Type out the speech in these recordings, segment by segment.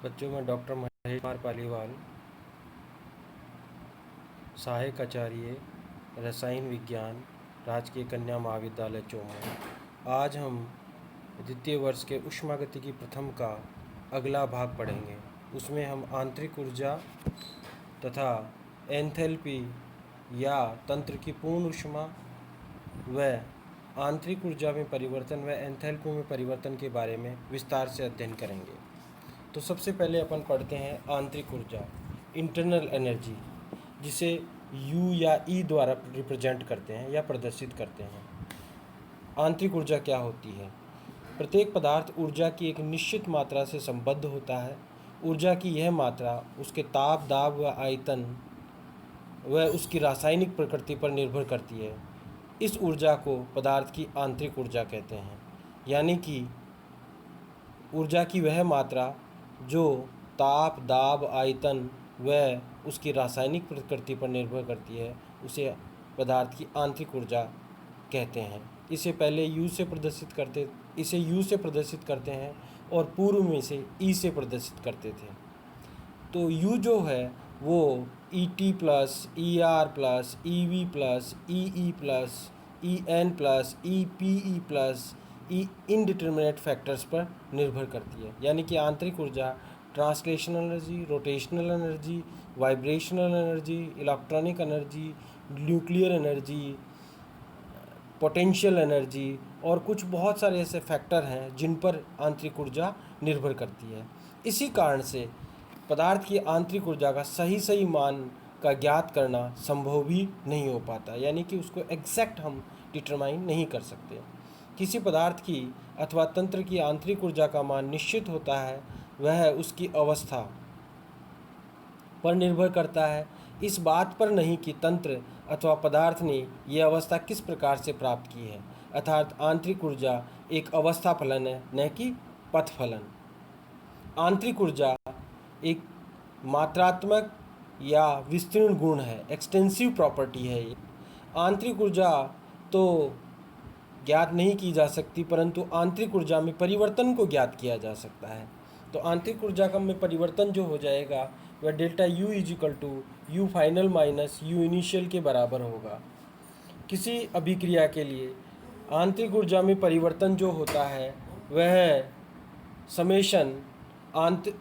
बच्चों में डॉक्टर महेश कुमार पालीवाल, सहायक आचार्य रसायन विज्ञान, राजकीय कन्या महाविद्यालय चौमू। आज हम द्वितीय वर्ष के ऊष्मागतिकी प्रथम का अगला भाग पढ़ेंगे। उसमें हम आंतरिक ऊर्जा तथा एंथैल्पी या तंत्र की पूर्ण ऊष्मा व आंतरिक ऊर्जा में परिवर्तन व एंथैल्पी में परिवर्तन के बारे में विस्तार से अध्ययन करेंगे। तो सबसे पहले अपन पढ़ते हैं आंतरिक ऊर्जा, इंटरनल एनर्जी, जिसे U या E द्वारा रिप्रेजेंट करते हैं या प्रदर्शित करते हैं। आंतरिक ऊर्जा क्या होती है? प्रत्येक पदार्थ ऊर्जा की एक निश्चित मात्रा से संबद्ध होता है। ऊर्जा की यह मात्रा उसके ताप, दाब व आयतन व उसकी रासायनिक प्रकृति पर निर्भर करती है। इस ऊर्जा को पदार्थ की आंतरिक ऊर्जा कहते हैं। यानी कि ऊर्जा की वह मात्रा जो ताप, दाब, आयतन व उसकी रासायनिक प्रकृति पर निर्भर करती है, उसे पदार्थ की आंतरिक ऊर्जा कहते हैं। इसे U से प्रदर्शित करते हैं और पूर्व में इसे E से प्रदर्शित करते थे। तो U जो है वो ET plus, ER plus, EV plus, EE plus, EN plus, EPE plus, indeterminate factors पर निर्भर करती है। यानी कि आंतरिक ऊर्जा translational energy, rotational energy, vibrational energy, electronic energy, nuclear energy, potential energy और कुछ बहुत सारे ऐसे फैक्टर हैं जिन पर आंतरिक ऊर्जा निर्भर करती है। इसी कारण से पदार्थ की आंतरिक ऊर्जा का सही मान का ज्ञात करना संभव भी नहीं हो पाता, यानी कि उसको एग्जैक्ट हम डिटरमाइन नहीं कर सकते। किसी पदार्थ की अथवा तंत्र की आंतरिक ऊर्जा का मान निश्चित होता है, वह उसकी अवस्था पर निर्भर करता है, इस बात पर नहीं कि तंत्र अथवा पदार्थ ने यह अवस्था किस प्रकार से प्राप्त की है। अर्थात आंतरिक ऊर्जा एक अवस्था फलन है, न कि पथ फलन। आंतरिक ऊर्जा एक मात्रात्मक या विस्तीर्ण गुण है, एक्सटेंसिव प्रॉपर्टी है। ये आंतरिक ऊर्जा तो ज्ञात नहीं की जा सकती, परंतु आंतरिक ऊर्जा में परिवर्तन को ज्ञात किया जा सकता है। तो आंतरिक ऊर्जा का में परिवर्तन जो हो जाएगा वह delta U is equal to U final minus U initial के बराबर होगा। किसी अभिक्रिया के लिए आंतरिक ऊर्जा में परिवर्तन जो होता है वह समेशन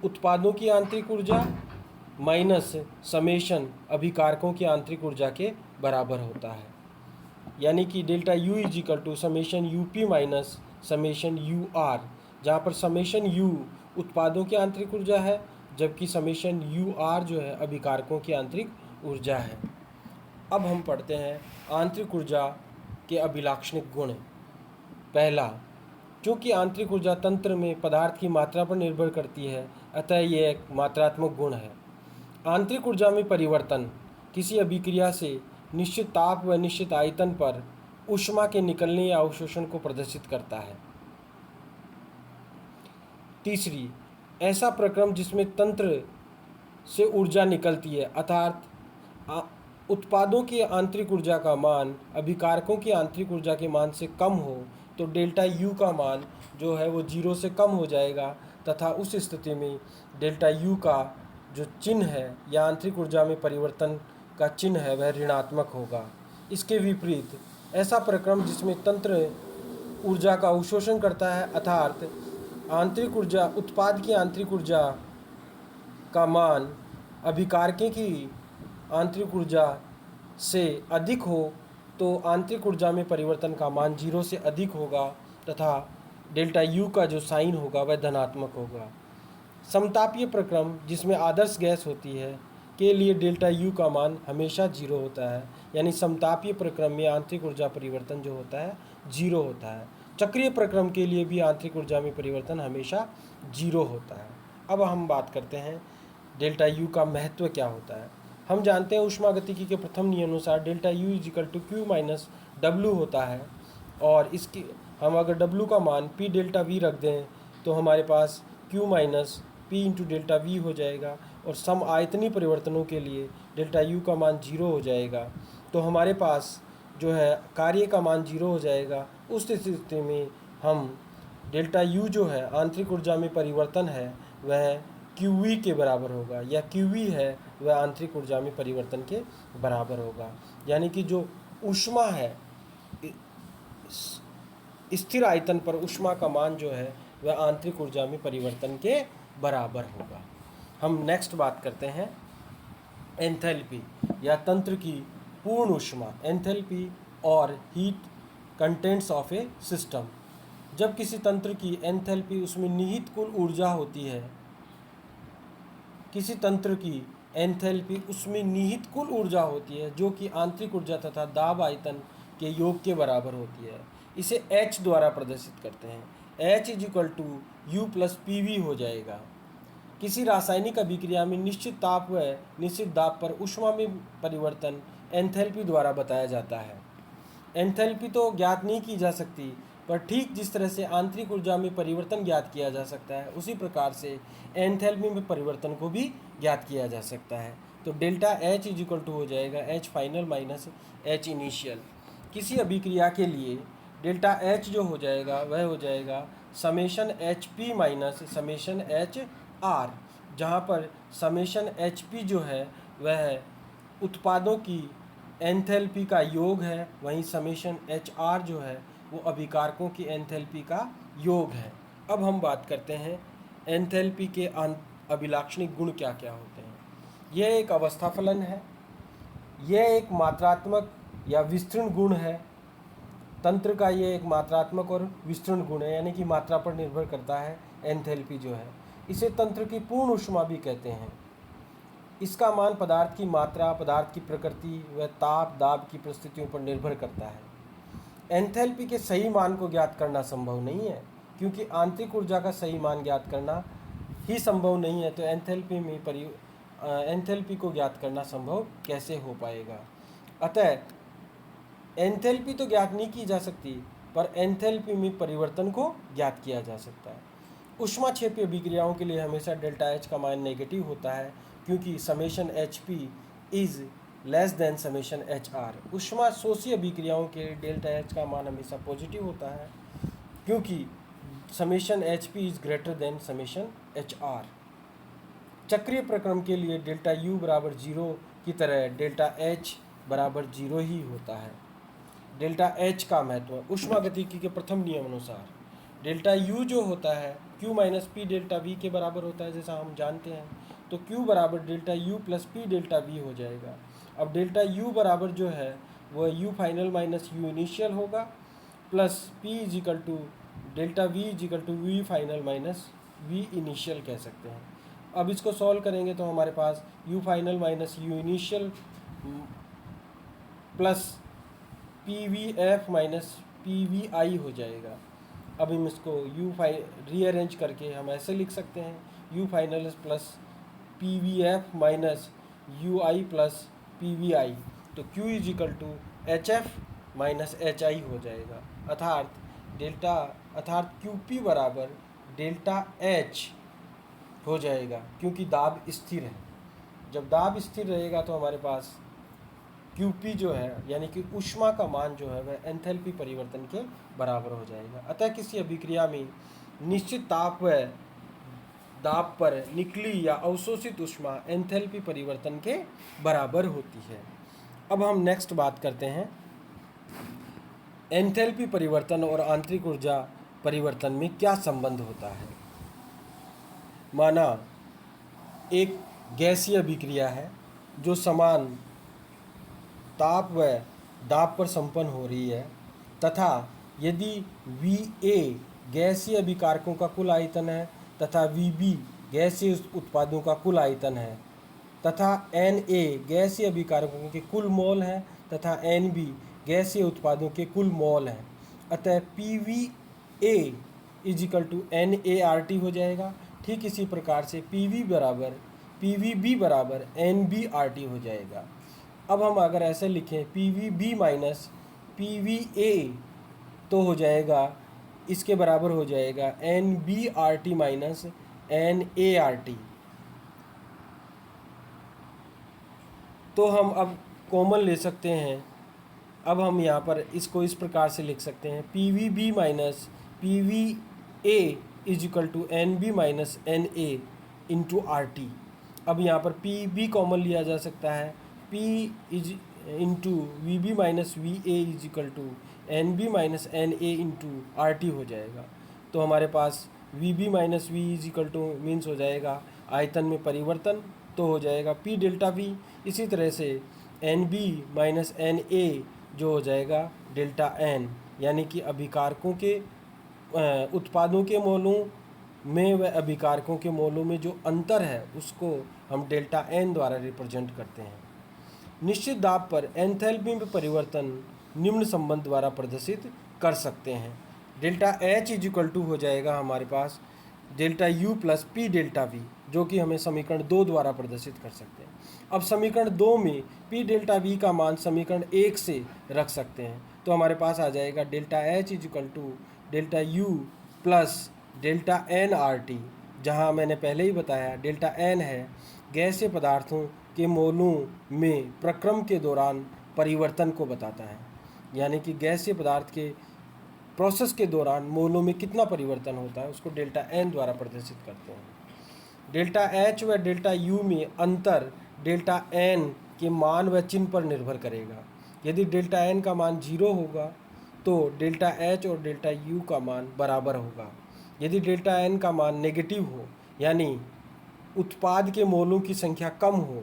उत्पादों की आंतरिक ऊर्जा माइनस समेशन अभिकारकों की आंतरिक ऊर्जा के बराबर होता है। यानी कि delta U is equal to summation UP minus summation UR, जहाँ पर समेशन U उत्पादों की आंतरिक ऊर्जा है, जबकि समेशन UR जो है अभिकारकों की आंतरिक ऊर्जा है। अब हम पढ़ते हैं आंतरिक ऊर्जा के अभिलाक्षणिक गुण। पहला, चूँकि आंतरिक ऊर्जा तंत्र में पदार्थ की मात्रा पर निर्भर करती है, अतः यह एक मात्रात्मक गुण है। आंतरिक ऊर्जा में परिवर्तन किसी अभिक्रिया से निश्चित ताप व निश्चित आयतन पर ऊष्मा के निकलने या अवशोषण को प्रदर्शित करता है। तीसरी, ऐसा प्रक्रम जिसमें तंत्र से ऊर्जा निकलती है, अर्थात उत्पादों की आंतरिक ऊर्जा का मान अभिकारकों की आंतरिक ऊर्जा के मान से कम हो, तो डेल्टा U का मान जो है वो 0 से कम हो जाएगा, तथा उस स्थिति में डेल्टा U का जो चिन्ह है या आंतरिक ऊर्जा में परिवर्तन का चिन्ह है वह ऋणात्मक होगा। इसके विपरीत ऐसा प्रक्रम जिसमें तंत्र ऊर्जा का अवशोषण करता है, अर्थात आंतरिक ऊर्जा उत्पाद की आंतरिक ऊर्जा का मान अभिकारकों की आंतरिक ऊर्जा से अधिक हो, तो आंतरिक ऊर्जा में परिवर्तन का मान 0 से अधिक होगा तथा डेल्टा U का जो साइन होगा वह धनात्मक होगा। समतापीय प्रक्रम जिसमें आदर्श गैस होती है के लिए डेल्टा U का मान हमेशा 0 होता है, यानी समतापीय प्रक्रम में आंतरिक ऊर्जा परिवर्तन जो होता है 0 होता है। चक्रीय प्रक्रम के लिए भी आंतरिक ऊर्जा में परिवर्तन हमेशा 0 होता है। अब हम बात करते हैं डेल्टा U का महत्व क्या होता है। हम जानते हैं ऊष्मागतिकी के प्रथम नियम अनुसार delta U is equal to Q minus W होता है, और इसकी हम अगर W का मान P डेल्टा V रख दें तो हमारे पास Q minus P into delta V हो जाएगा, और सम आयतनीय परिवर्तनों के लिए डेल्टा U का मान 0 हो जाएगा, तो हमारे पास जो है कार्य का मान 0 हो जाएगा। उस स्थिति में हम डेल्टा U जो है आंतरिक ऊर्जा में परिवर्तन है वह QE के बराबर होगा, या QE है वह आंतरिक ऊर्जा में परिवर्तन के बराबर होगा। यानी कि जो ऊष्मा है, स्थिर आयतन पर ऊष्मा का मान जो है वह आंतरिक ऊर्जा में परिवर्तन के बराबर होगा। हम नेक्स्ट बात करते हैं एंथैल्पी या तंत्र की पूर्ण ऊष्मा, एंथैल्पी और heat contents of A system. जब किसी तंत्र की एंथैल्पी उसमें निहित कुल ऊर्जा होती है, किसी तंत्र की एंथैल्पी उसमें निहित कुल ऊर्जा होती है जो कि आंतरिक ऊर्जा तथा दाब आयतन के योग के बराबर होती है, इसे H द्वारा प्रदर्शित करते हैं। H = U + PV हो जाएगा। किसी रासायनिक अभिक्रिया में निश्चित ताप व निश्चित दाब पर ऊष्मा में परिवर्तन एंथैल्पी द्वारा बताया जाता है। एंथैल्पी तो ज्ञात नहीं की जा सकती, पर ठीक जिस तरह से आंतरिक ऊर्जा में परिवर्तन ज्ञात किया जा सकता है, उसी प्रकार से एंथैल्पी में परिवर्तन को भी ज्ञात किया जा सकता है। तो डेल्टा H = हो जाएगा H फाइनल - H इनिशियल। किसी अभिक्रिया के लिए डेल्टा H जो हो जाएगा वह हो जाएगा समेशन HP - समेशन HR, जहाँ पर समेशन HP जो है वह उत्पादों की एंथैल्पी का योग है, वहीं समेशन HR जो है वो अभिकारकों की एंथैल्पी का योग है। अब हम बात करते हैं एंथैल्पी के अभिलाक्षणिक गुण क्या क्या होते हैं। यह एक अवस्था फलन है, यह एक मात्रात्मक या विस्तृण गुण है। तंत्र का ये एक मात्रात्मक और विस्तृण गुण है, यानी कि मात्रा पर निर्भर करता है एंथैल्पी जो है। इसे तंत्र की पूर्ण ऊष्मा भी कहते हैं। इसका मान पदार्थ की मात्रा, पदार्थ की प्रकृति व ताप दाब की परिस्थितियों पर निर्भर करता है। एंथैल्पी के सही मान को ज्ञात करना संभव नहीं है, क्योंकि आंतरिक ऊर्जा का सही मान ज्ञात करना ही संभव नहीं है, तो एंथैल्पी को ज्ञात करना संभव कैसे हो पाएगा। अतः एंथैल्पी तो ज्ञात नहीं की जा सकती, पर एंथैल्पी में परिवर्तन को ज्ञात किया जा सकता है। ऊष्माक्षेपी अभिक्रियाओं के लिए हमेशा डेल्टा H का मान नेगेटिव होता है, क्योंकि summation HP is less than summation HR। ऊष्मा शोषी अभिक्रियाओं के डेल्टा H का मान हमेशा पॉजिटिव होता है, क्योंकि summation HP is greater than summation HR। चक्रीय प्रक्रम के लिए डेल्टा U = 0 की तरह डेल्टा H = 0 ही होता है। डेल्टा H का महत्व ऊष्मागतिकी के प्रथम नियम अनुसार डेल्टा U जो होता है Q - P डेल्टा V के बराबर होता है, जैसा हम जानते हैं। तो Q = delta U + P delta V हो जाएगा। अब डेल्टा U बराबर जो है वह U फाइनल - U इनिशियल होगा, plus P = delta V = V final - V initial कह सकते हैं। अब इसको सॉल्व करेंगे तो हमारे पास U final - U initial plus PVF - PVI हो जाएगा। अब हम इसको रीअरेंज करके हम ऐसे लिख सकते हैं U final plus PVF - UI plus PVI। तो Q = HF - HI हो जाएगा, अर्थात QP बराबर डेल्टा H हो जाएगा, क्योंकि दाब स्थिर है। जब दाब स्थिर रहेगा तो हमारे पास QP जो है, यानी कि ऊष्मा का मान जो है वह एंथैल्पी परिवर्तन के बराबर हो जाएगा। अतः किसी अभिक्रिया में निश्चित ताप व दाब पर निकली या अवशोषित ऊष्मा एंथैल्पी परिवर्तन के बराबर होती है। अब हम नेक्स्ट बात करते हैं एंथैल्पी परिवर्तन और आंतरिक ऊर्जा परिवर्तन में क्या संबंध होता है। माना एक गैसीय अभिक्रिया है जो समान ताप व दाब पर संपन्न हो रही है, तथा यदि VA गैसीय अभिकारकों का कुल आयतन है तथा VB गैसीय उत्पादों का कुल आयतन है, तथा NA गैसीय अभिकारकों के कुल मोल हैं तथा NB गैसीय उत्पादों के कुल मोल हैं, अतः PVA = NART हो जाएगा। ठीक इसी प्रकार से PVB बराबर NBRT हो जाएगा। अब हम अगर ऐसे लिखें PVB - PVA तो हो जाएगा, इसके बराबर हो जाएगा NBRT - NART। तो हम अब कॉमन ले सकते हैं। अब हम यहाँ पर इसको इस प्रकार से लिख सकते हैं PVB - PVA = NB - NA, into R T. अब यहाँ पर पी बी कॉमन लिया जा सकता है, P is into V B minus V A is equal to N B minus N A into R T हो जाएगा। तो हमारे पास V B minus V is equal to means हो जाएगा आयतन में परिवर्तन, तो हो जाएगा पी डेल्टा वी। इसी तरह से N B minus N A जो हो जाएगा डेल्टा एन, यानी कि अभिकारकों के उत्पादों के मोलों में व अभिकारकों के मोलों में जो अंतर है उसको हम डेल्टा एन द्वारा रिप्रेजेंट करते हैं। निश्चित दाब पर एंथैल्पी में परिवर्तन निम्न संबंध द्वारा प्रदर्शित कर सकते हैं। Delta H is equal to हो जाएगा हमारे पास delta U plus P delta V, जो कि हमें समीकरण 2 द्वारा प्रदर्शित कर सकते हैं। अब समीकरण 2 में पी डेल्टा वी का मान समीकरण 1 से रख सकते हैं, तो हमारे पास आ जाएगा delta H is equal to delta U plus delta N R T, जहाँ मैंने पहले ही बताया डेल्टा एन है गैसीय पदार्थों के मोलों में प्रक्रम के दौरान परिवर्तन को बताता है, यानी कि गैसीय पदार्थ के प्रोसेस के दौरान मोलों में कितना परिवर्तन होता है उसको डेल्टा एन द्वारा प्रदर्शित करते हैं। डेल्टा एच व डेल्टा यू में अंतर डेल्टा एन के मान व चिन्ह पर निर्भर करेगा। यदि डेल्टा एन का मान 0 होगा तो डेल्टा एच और डेल्टा यू का मान बराबर होगा। यदि डेल्टा एन का मान नेगेटिव हो, यानी उत्पाद के मोलों की संख्या कम हो,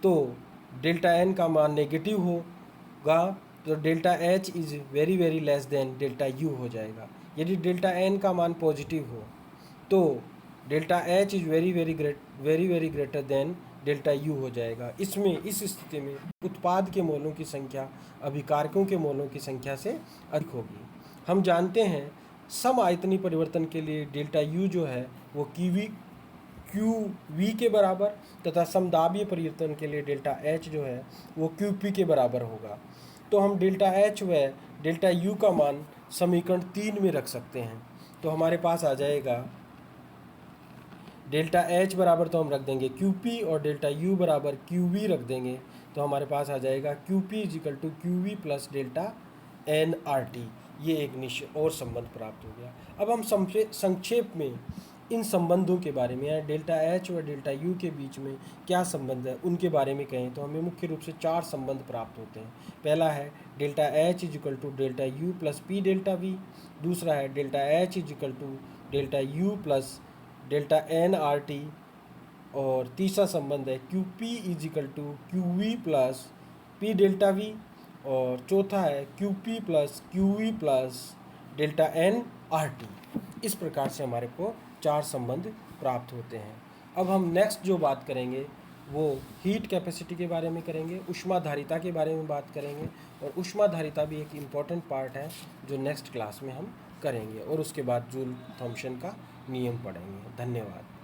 तो डेल्टा एन का मान नेगेटिव होगा, तो delta H is very very less than delta U हो जाएगा। यदि डेल्टा एन का मान पॉजिटिव हो तो delta H is very very greater than delta U हो जाएगा। इस स्थिति में उत्पाद के मोलों की संख्या अभिकारकों के मोलों की संख्या से अधिक होगी। हम जानते हैं सम आयतनीय परिवर्तन के लिए डेल्टा यू जो है वो क्यू वी के बराबर तथा समदाबीय परिवर्तन के लिए डेल्टा एच जो है वो क्यू पी के बराबर होगा। तो हम डेल्टा एच व डेल्टा यू का मान समीकरण 3 में रख सकते हैं। तो हमारे पास आ जाएगा डेल्टा एच बराबर तो हम रख देंगे क्यू पी और डेल्टा यू बराबर क्यू वी रख देंगे, तो हमारे पास आ जाएगा Q P is equal to Q V plus delta N R T. ये एक निश्चित और संबंध प्राप्त हो गया। अब हम संक्षेप में इन संबंधों के बारे में या डेल्टा एच व डेल्टा यू के बीच में क्या संबंध है उनके बारे में कहें तो हमें मुख्य रूप से 4 संबंध प्राप्त होते हैं। पहला है delta H is equal to delta U plus P delta V. दूसरा है delta H is equal to delta U plus delta N R T. और तीसरा संबंध है Q P is equal to Q V plus P delta V. और चौथा है Q P plus Q V plus delta N R T. इस प्रकार से हमारे को 4 संबंध प्राप्त होते हैं। अब हम नेक्स्ट जो बात करेंगे वो हीट कैपेसिटी के बारे में करेंगे, ऊष्माधारिता के बारे में बात करेंगे। और ऊष्माधारिता भी एक इम्पॉर्टेंट पार्ट है जो नेक्स्ट क्लास में हम करेंगे, और उसके बाद जूल थॉम्सन का नियम पढ़ेंगे। धन्यवाद।